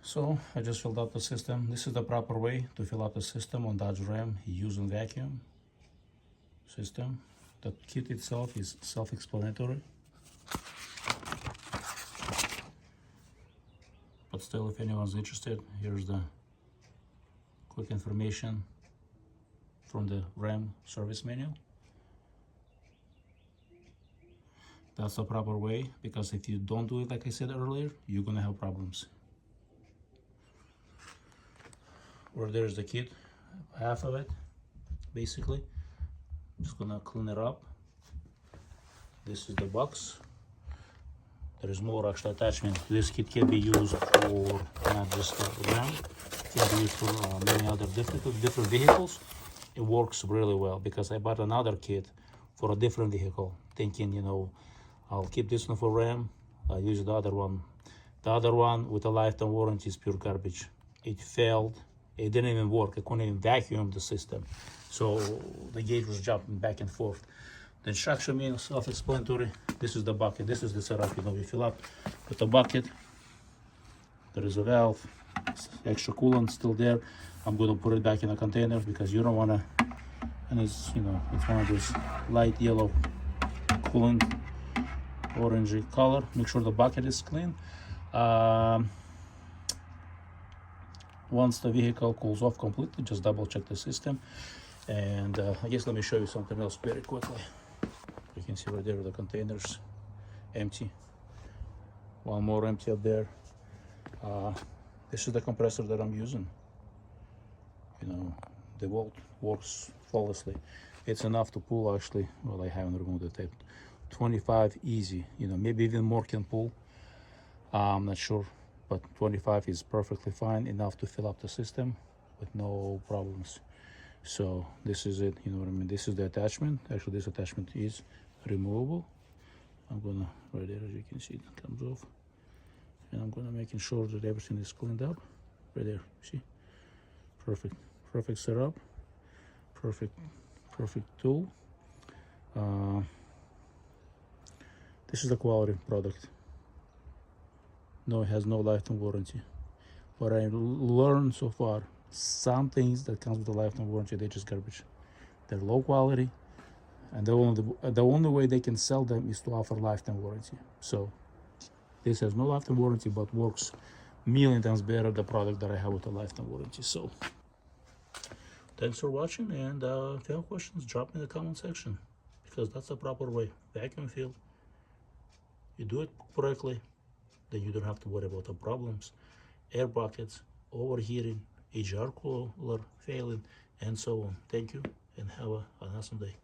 So I just filled out the system. This is the proper way to fill out the system on Dodge Ram using vacuum system. The kit itself is self-explanatory. But still, if anyone's interested, here's the quick information from the Ram service manual. That's the proper way, because if you don't do it like I said earlier, you're gonna have problems. Where there's the kit, half of it, basically. I'm just gonna clean it up. This is the box. There is more actual attachment. This kit can be used for not just Ram, it can be used for many other different vehicles. It works really well because I bought another kit for a different vehicle, thinking, you know, I'll keep this one for Ram, I'll use the other one. The other one with a lifetime warranty is pure garbage. It failed, it didn't even work, I couldn't even vacuum the system. So the gauge was jumping back and forth. The instruction manual, self-explanatory. This is the bucket, this is the setup, you know, you fill up with the bucket. There is a valve, extra coolant still there. I'm gonna put it back in a container because you don't wanna, and it's, you know, it's one of those light yellow coolant, orangey color. Make sure the bucket is clean. Once the vehicle cools off completely, just double check the system. And I guess let me show you something else very quickly. You can see right there the containers empty, one more empty up there. This is the compressor that I'm using. You know, the bolt works flawlessly. It's enough to pull, actually. Well, I haven't removed the tape. 25 easy, you know, maybe even more can pull. I'm not sure, but 25 is perfectly fine, enough to fill up the system with no problems. So this is it, you know what I mean. This is the attachment. Actually, this attachment is removable. I'm gonna, right there, as you can see, it comes off, and I'm gonna making sure that everything is cleaned up. Right there, see, perfect setup, perfect tool. This is the quality product. No, it has no lifetime warranty. What I learned so far, some things that comes with a lifetime warranty, they're just garbage. They're low quality, and the only way they can sell them is to offer lifetime warranty. So this has no lifetime warranty, but works million times better the product that I have with a lifetime warranty. So thanks for watching, and if you have questions, drop in the comment section, because that's the proper way. Vacuum fill. You do it correctly, then you don't have to worry about the problems, air buckets, overheating, HR cooler failing, and so on. Thank you, and have an awesome day.